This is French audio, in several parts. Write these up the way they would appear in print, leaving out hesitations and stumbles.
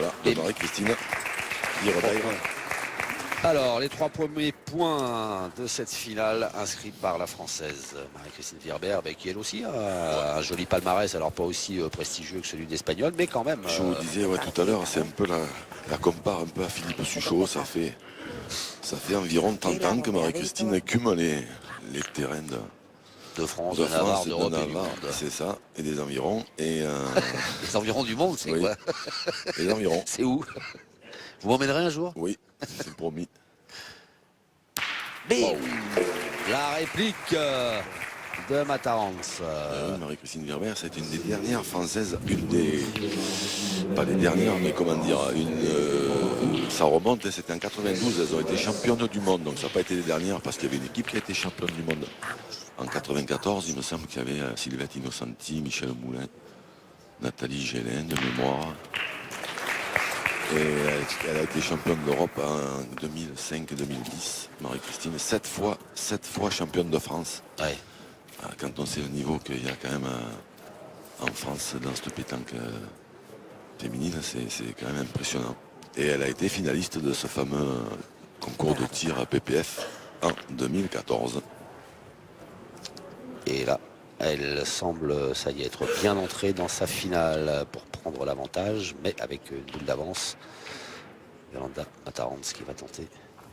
Voilà, de Marie-Christine Virbaille. Alors, les 3 premiers points de cette finale inscrits par la Française Marie-Christine Virbaire, qui elle aussi a un joli palmarès, alors pas aussi prestigieux que celui d'Espagnol, mais quand même. Je vous disais tout à l'heure, c'est un peu la compare un peu à Philippe Suchot. Ça fait environ 30 ans que Marie-Christine écume les terrains de France, de Navarre, d'Europe et du monde. C'est ça, et des environs. Et les environs du monde, c'est quoi? Les environs. C'est où? Vous m'emmènerez un jour? Oui, c'est promis. Bim, la réplique de Matarance. Oui, Marie-Christine Virbaire, c'est une des dernières françaises, pas les dernières, mais comment dire, ça remonte, c'était en 92, elles ont été championnes du monde, donc ça n'a pas été les dernières, parce qu'il y avait une équipe qui a été championne du monde. En 94, il me semble qu'il y avait Sylvette Innocenti, Michel Moulin, Nathalie Gélin, de mémoire. Et elle a été championne d'Europe en 2005-2010. Marie-Christine, 7 fois championne de France. Ouais. Quand on sait le niveau qu'il y a quand même en France dans cette pétanque féminine, c'est quand même impressionnant. Et elle a été finaliste de ce fameux concours de tir à PPF en 2014. Et là, elle semble, ça y est, être bien entrée dans sa finale pour prendre l'avantage, mais avec une boule d'avance. Yolanda Matarance qui va tenter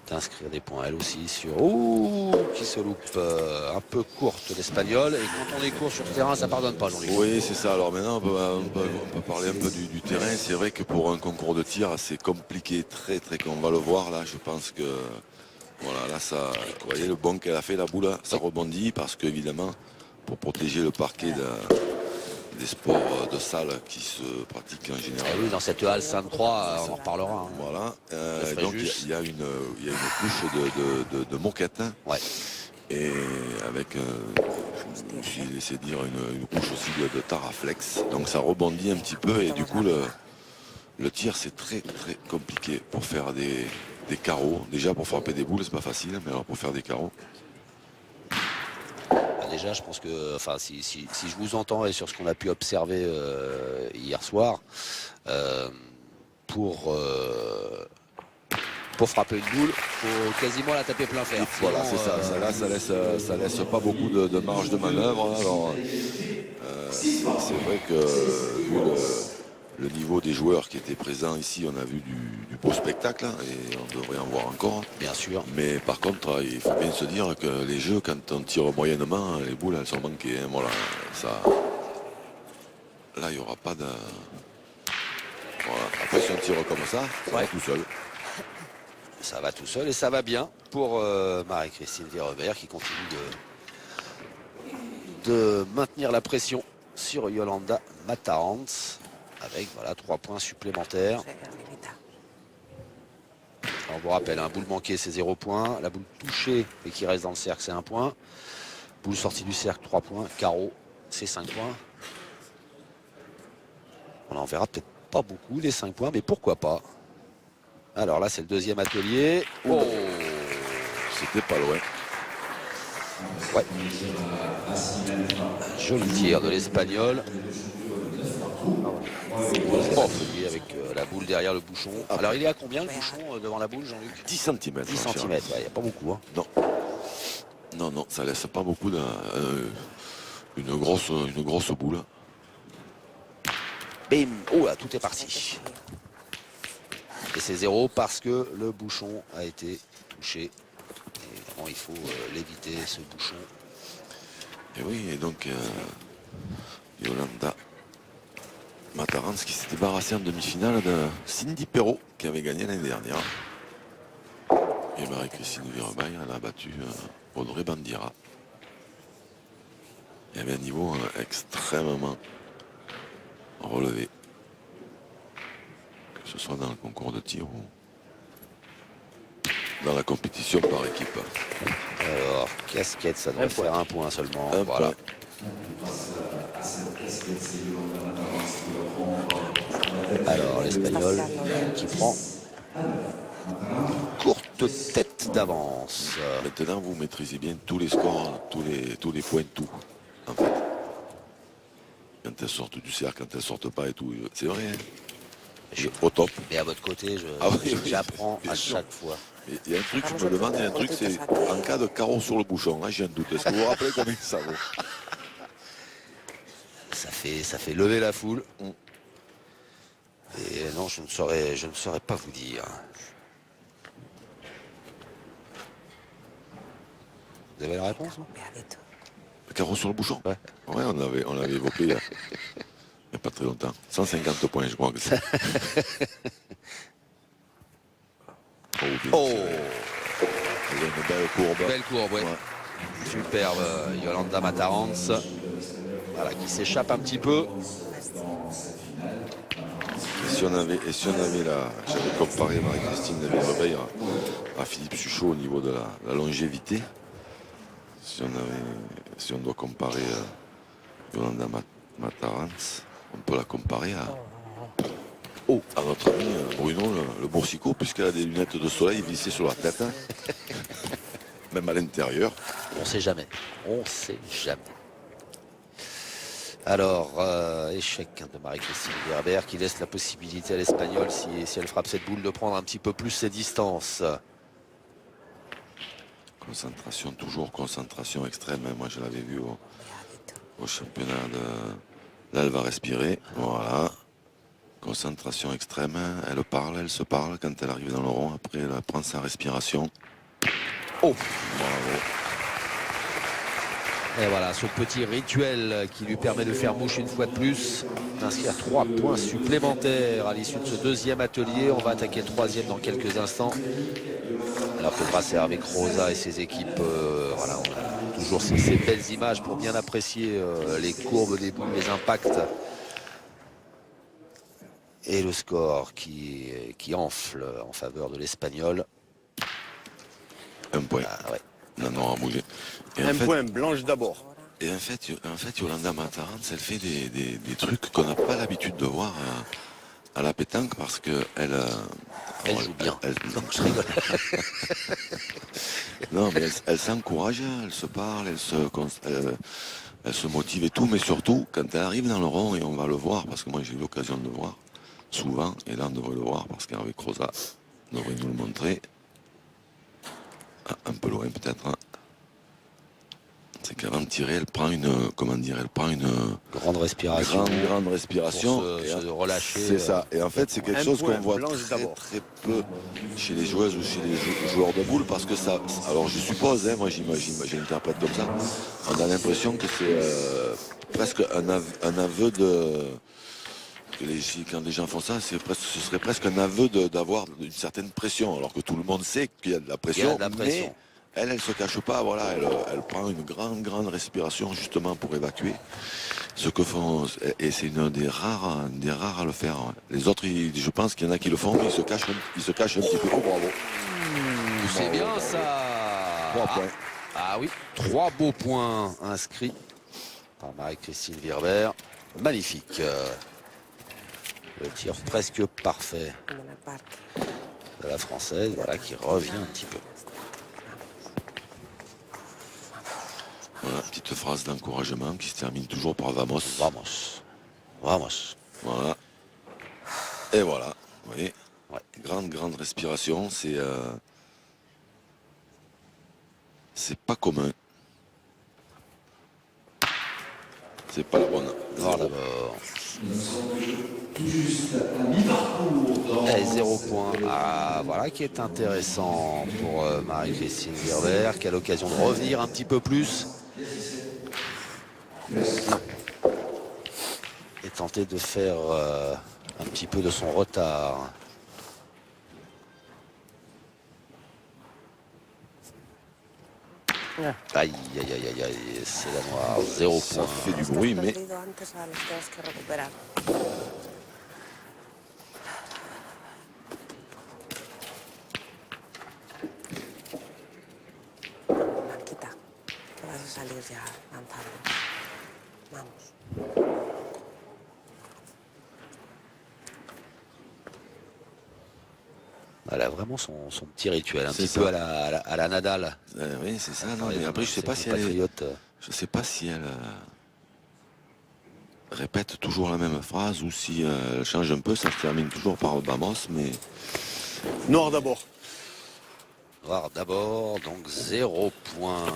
d'inscrire des points elle aussi sur... Ouh, qui se loupe un peu courte l'Espagnol. Et quand on est court sur le terrain, ça pardonne pas, Jean-Luc. Oui, c'est ça. Alors maintenant, on peut parler un peu du terrain. C'est vrai que pour un concours de tir, c'est compliqué, très, on va le voir là. Je pense que, voilà, là, ça, vous voyez le bond qu'elle a fait, la boule, ça rebondit parce qu'évidemment, pour protéger le parquet des sports de salle qui se pratiquent en général. Et oui, dans cette halle Sainte-Croix, on en reparlera. Hein. Voilà. Donc il y a une couche de moquette. Ouais. Et avec, j'ai laissé dire, une couche aussi de taraflex. Donc ça rebondit un petit peu et du coup le tir c'est très compliqué pour faire des carreaux. Déjà pour frapper des boules c'est pas facile, mais alors pour faire des carreaux. Déjà, je pense que, enfin, si je vous entends et sur ce qu'on a pu observer hier soir, pour frapper une boule, faut quasiment la taper plein fer. Voilà, c'est ça. Ça laisse pas beaucoup de marge de manœuvre. Alors, c'est vrai que vu le niveau des joueurs qui étaient présents ici, on a vu du beau spectacle hein, et on devrait en voir encore. Bien sûr. Mais par contre, il faut bien se dire que les jeux, quand on tire moyennement, les boules elles sont manquées. Hein, voilà, ça. Là, il n'y aura pas de. Voilà. Après, si on tire comme ça va tout seul. Ça va tout seul et ça va bien pour Marie-Christine Virbaire qui continue de maintenir la pression sur Yolanda Matarance avec voilà 3 points supplémentaires. On vous rappelle, un boule manquée c'est 0 points, la boule touchée et qui reste dans le cercle c'est 1 point. Boule sortie du cercle 3 points, carreau c'est 5 points. On en verra peut-être pas beaucoup des 5 points, mais pourquoi pas. Alors là c'est le deuxième atelier. Oh, c'était pas loin. Ouais. Un joli tir de l'Espagnol. Avec la boule derrière le bouchon. Alors il est à combien le bouchon devant la boule, Jean-Luc? 10 cm. 10 cm, il n'y a pas beaucoup. Hein. Non, ça laisse pas beaucoup une grosse boule. Bim. Oh là, tout est parti. Et c'est 0 parce que le bouchon a été touché. Et évidemment, il faut l'éviter, ce bouchon. Et oui, et donc Yolanda Matarance qui s'est débarrassée en demi-finale de Cindy Perrault qui avait gagné l'année dernière. Et Marie-Christine Virbaille elle a battu Audrey Bandira. Il y avait un niveau extrêmement relevé. Que ce soit dans le concours de tir ou dans la compétition par équipe. Alors, casquette, ça doit faire 1 point seulement. Voilà. Alors, l'Espagnol qui prend courte tête d'avance. Maintenant, vous maîtrisez bien tous les scores, tous les points, tout. En fait. Quand elles sortent du cercle, quand elles sortent pas et tout. C'est vrai. Hein. au top. Mais à votre côté, Ah oui, oui, j'apprends bien à sûr. chaque fois. Et il y a un truc, je me demande, il y a un truc, c'est en cas de carreau sur le bouchon, là j'ai un doute. Est-ce que vous vous rappelez combien ça vaut? Ça fait lever la foule. Mm. Et non, je ne saurais pas vous dire. Vous avez la réponse, non? Le carreau sur le bouchon? Ouais. Ouais, on l'avait évoqué il y a pas très longtemps. 150 points, je crois que c'est. Oh, bien Oh, tiré. Il y a une belle courbe. belle courbe, ouais. Ouais. Superbe, Yolanda Mataranz. Voilà, qui s'échappe un petit peu. Et si on avait j'avais comparé Marie-Christine Villerbeil à Philippe Suchot au niveau de la longévité. Si on doit comparer Yolanda Mataranz, on peut la comparer à notre ami Bruno, le Boursicot, puisqu'elle a des lunettes de soleil vissées sur la tête, hein. Même à l'intérieur. On sait jamais. On sait jamais. Alors, échec de Marie-Christine Gerber qui laisse la possibilité à l'Espagnol, si elle frappe cette boule, de prendre un petit peu plus ses distances. Concentration, toujours concentration extrême, hein. Moi je l'avais vu au championnat de... Là elle va respirer, voilà. Concentration extrême, hein. Elle parle, elle se parle quand elle arrive dans le rond, après elle prend sa respiration. Oh, bravo. Et voilà, ce petit rituel qui lui permet de faire mouche une fois de plus, d'inscrire 3 points supplémentaires à l'issue de ce deuxième atelier. On va attaquer le troisième dans quelques instants. Alors que grâce à Hervé Croza et ses équipes, voilà, on a toujours ces belles images pour bien apprécier les courbes des boules, les impacts. Et le score qui enfle en faveur de l'Espagnol. Un point. Ah, ouais. Non, à bouger. Et Un point, Blanche d'abord. Et en fait, Yolanda Mataranz, elle fait des trucs qu'on n'a pas l'habitude de voir à la pétanque parce que elle joue bien. Non, je rigole. Non, mais elle s'encourage, elle se parle, elle se motive et tout, mais surtout, quand elle arrive dans le rond, et on va le voir, parce que moi j'ai eu l'occasion de le voir souvent, et là on devrait le voir, parce qu'Hervé Croza devrait nous le montrer. Ah, un peu loin peut-être, hein. C'est qu'avant de tirer, elle prend une Grande respiration. grande respiration. Pour se relâcher. C'est ça. Et en fait, c'est quelque chose qu'on voit très peu chez les joueuses ou chez les joueurs de boules, parce que ça. Alors je suppose, hein, moi j'interprète comme ça. On a l'impression que c'est presque un aveu de. Quand les gens font ça, ce serait presque un aveu d'avoir une certaine pression, alors que tout le monde sait qu'il y a de la pression. Mais elle se cache pas, voilà, elle prend une grande respiration justement pour évacuer. Ce que font, et c'est une des rares à le faire. Les autres, je pense qu'il y en a qui le font, mais ils se cachent un petit peu. Oh, bravo. C'est bien ça. 3 points. Ah oui, 3 beaux points inscrits par Marie-Christine Virber. Magnifique. Le tir presque parfait de la Française, voilà, qui revient un petit peu. Voilà, petite phrase d'encouragement qui se termine toujours par vamos. Vamos. Vamos. Voilà. Et voilà. Vous voyez. Ouais. Grande respiration. C'est pas commun. C'est pas la bonne. Voir d'abord. Et 0 point. Ah, voilà qui est intéressant pour Marie-Christine Virber, qui a l'occasion de revenir un petit peu plus. Et tenter de faire un petit peu de son retard. Aïe, c'est la noire, 0 Ça point. fait du bruit, mais Quita, que vas a salir ya lanzando. Vamos. Elle a vraiment son petit rituel, un C'est petit ça. peu à la Nadal. oui, c'est ça. Non, mais après, je sais pas si elle est. Je sais pas si elle. répète toujours la même phrase ou si elle change un peu, ça se termine toujours par Vamos, mais Noir d'abord. Noir d'abord, donc 0 point.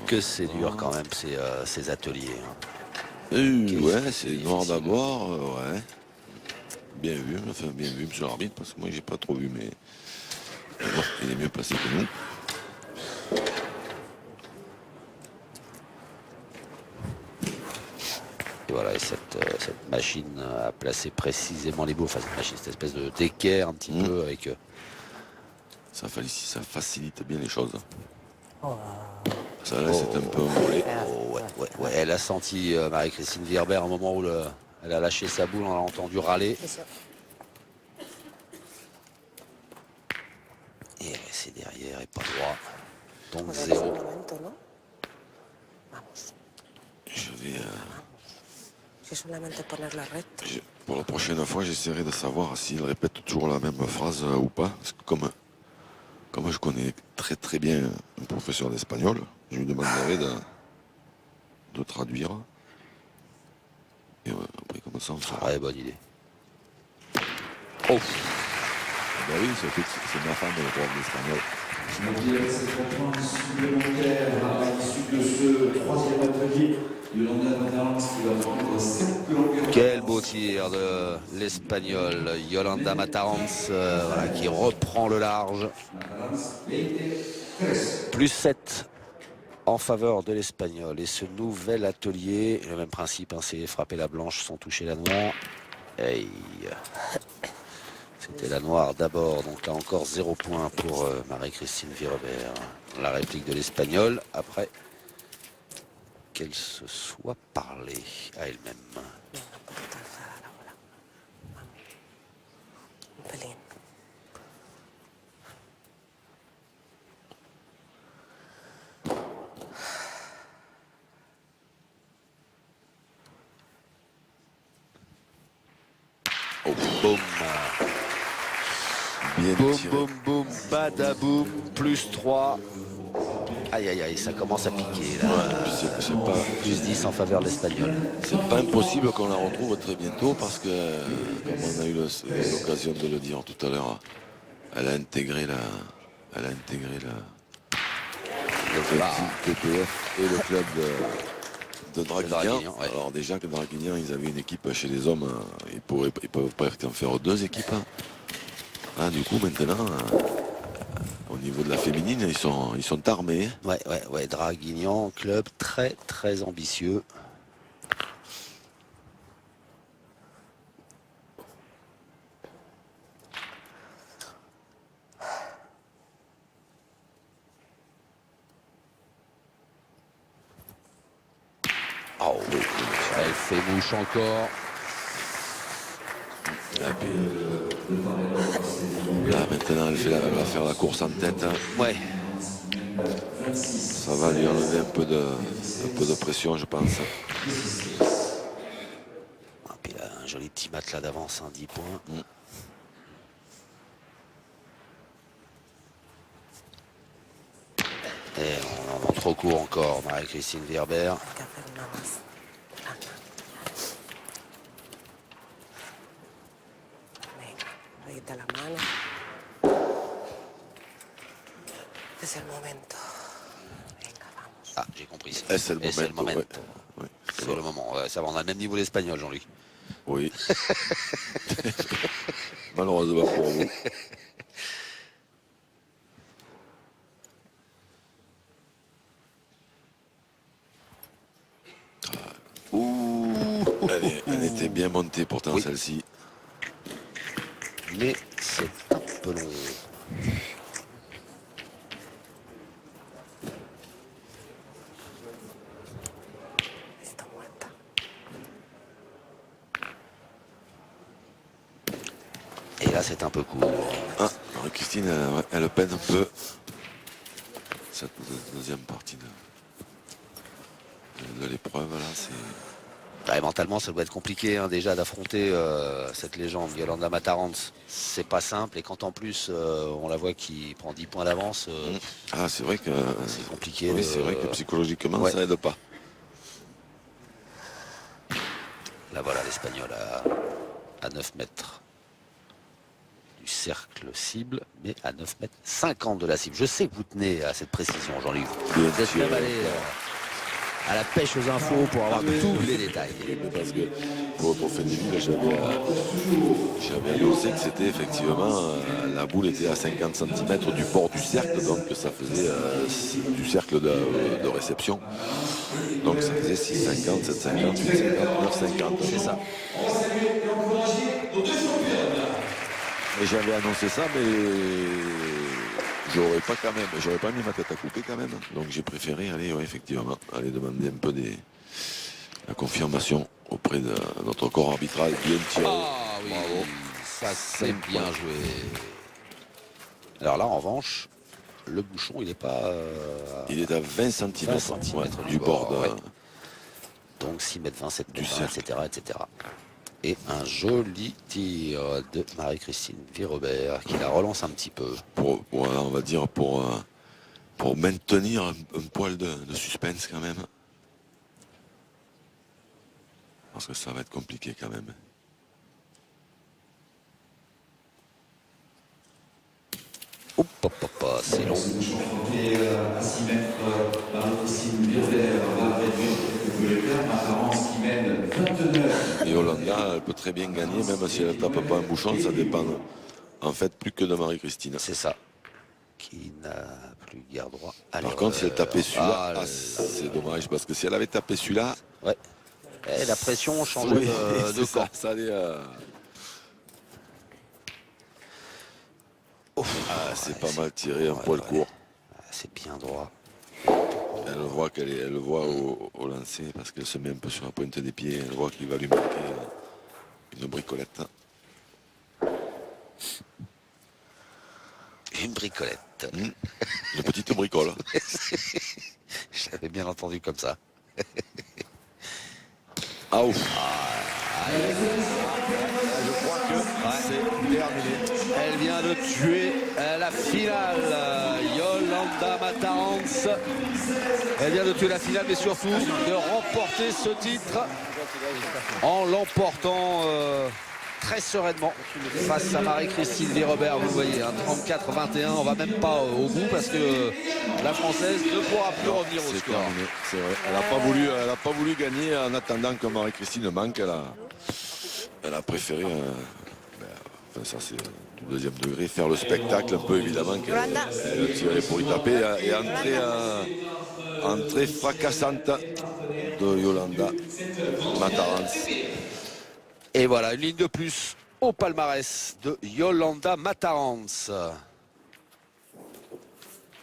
Que c'est dur quand même ces ateliers. Hein. ouais, c'est noir d'abord, ouais. Bien vu, enfin bien vu, monsieur l'arbitre, parce que moi j'ai pas trop vu, mais bon, il est mieux placé que nous. Et voilà, et cette machine a placé précisément les bouts, enfin cette machine, cette espèce de d'équerre un petit peu avec... Ça facilite bien les choses. Oh. Ça là, c'est un peu envolé. Ouais. Elle a senti Marie-Christine Vierber au moment où elle a lâché sa boule, on l'a entendu râler. C'est ça. Et c'est derrière et pas droit. Donc Joder, 0. es un momento, ¿no? Vamos. Je vais... Si solamente ponerla recto. Pour la prochaine fois, j'essaierai de savoir s'il répète toujours la même phrase ou pas. Parce que comme je connais très très bien un professeur d'espagnol, je lui demanderai de traduire. Et après, comme ça, on saura. Ouais, bonne idée. Oh, Ben oui, c'est ma femme, le prof d'espagnol. C'est pour point supplémentaire à l'issue de ce troisième atelier. Yolanda Matarans qui va prendre 7 longueurs. quel beau tir de l'Espagnol Yolanda Matarans, voilà, qui reprend le large. Plus 7 en faveur de l'Espagnol. Et ce nouvel atelier, le même principe, hein, c'est frapper la blanche sans toucher la noire. Hey. C'était la noire d'abord, donc là encore 0 point pour Marie-Christine Vierber. La réplique de l'Espagnol, après qu'elle se soit parlée à elle-même. Venga, un poquito alzada la bola. Vamos. Un pelín. Oh, boum. Bien Boum, tiré. boum, boum, badaboum, plus 3. Aïe, aïe, aïe, ça commence à piquer là. C'est pas, Plus 10 en faveur de l'Espagnol. c'est pas impossible qu'on la retrouve très bientôt parce que, comme on a eu l'occasion de le dire tout à l'heure, elle a intégré le TPF et le club de Draguignan. Draguignan, ouais. Alors déjà que Draguignan, ils avaient une équipe chez les hommes, ils peuvent pas en faire deux équipes. Ah, du coup, maintenant, au niveau de la féminine, ils sont armés. Ouais, Draguignan, club très, très ambitieux. Oh, elle fait mouche encore. Là, maintenant, elle va faire la course en tête. Ouais, Ça va lui enlever un peu de pression, je pense. ah, puis là, un joli petit matelas d'avance, hein, 10 points. Et on en montre trop court encore, Marie-Christine Vierber. Hay que hacer una más blanda. Venga, reguita la mano. Es el momento. Venga, vamos. Ah, j'ai compris. Et c'est le Et c'est le moment. moment. Ouais. C'est le moment. Ouais, ça va, on a le même niveau l'espagnol, Jean-Luc. Oui. Malheureusement pour vous. Elle était bien montée pourtant, Oui. celle-ci. Mais c'est un peu long. Está muerta. Et là, c'est un peu court. Ah, Marie-Christine, elle peine un peu. Cette deuxième partie de l'épreuve, là, c'est... Ouais, mentalement, ça doit être compliqué hein, déjà d'affronter cette légende, Yolanda Matarans. C'est pas simple. Et quand en plus, on la voit qui prend 10 points d'avance, Ah, c'est vrai que... c'est compliqué. Oui, c'est vrai que psychologiquement, Ouais. ça aide pas. l'Espagnol à 9 mètres du cercle cible, mais à 9 mètres 50 de la cible. Je sais que vous tenez à cette précision, Jean-Luc. Bien Vous êtes sûr. même allé à la pêche aux infos pour avoir tous les détails. Parce que pour Fendeville, j'avais annoncé que c'était effectivement, la boule était à 50 cm du bord du cercle, donc ça faisait du cercle de réception. Donc ça faisait 6,50, 7,50, 8,50, 9,50. C'est ça. Et j'avais annoncé ça, mais j'aurais pas mis ma tête à couper quand même. Donc j'ai préféré aller, ouais, effectivement, aller demander un peu la confirmation auprès de notre corps arbitral bien tiré. Ah oui, Bravo. ça c'est bien joué. Alors là, en revanche, le bouchon, il n'est pas... Il est à 20 cm, 20 centimètres du bord de... ouais. Donc 6 mètres 20, 7 Du mètres 20, cercle. etc., etc. Et un joli tir de Marie-Christine Virobert qui la relance un petit peu. Voilà, on va dire pour maintenir un poil de suspense quand même. Parce que ça va être compliqué quand même. Hop, hop, hop, c'est long. Et à 6 mètres, Marie-Christine Virobert va réduire quelques écarts. Matarance qui mène 29. Et Yolanda, elle peut très bien gagner, même si elle ne tape pas un bouchon, ça dépend en fait plus que de Marie-Christine. C'est ça. Qui n'a plus guère droit à Par contre, si elle tapait celui-là, Ah, c'est dommage, parce que si elle avait tapé celui-là, ouais. Et la pression changeait oui, de c'est camp. ça allait... c'est pas mal tiré, un poil court. Ah, c'est bien droit. Elle voit elle le voit au lancer, parce qu'elle se met un peu sur la pointe des pieds, elle voit qu'il va lui manquer une bricolette. Une bricolette. Une petite bricole. Je l'avais bien entendu comme ça. Ah ouf. Je crois que c'est terminé. Elle vient de tuer la finale. Yolanda Matarans. Elle vient de tuer la finale, mais surtout de remporter ce titre en l'emportant très sereinement face à Marie-Christine Virobert. Vous le voyez, hein, 34-21. On va même pas au bout parce que la Française ne pourra plus revenir au C'est score. terminé, c'est vrai. Elle n'a pas voulu gagner en attendant que Marie-Christine manque. Elle a préféré, enfin ça c'est du deuxième degré, faire le spectacle un peu évidemment qu'elle tirait pour y taper et entrée fracassante de Yolanda Matarans. Et voilà, une ligne de plus au palmarès de Yolanda Matarans.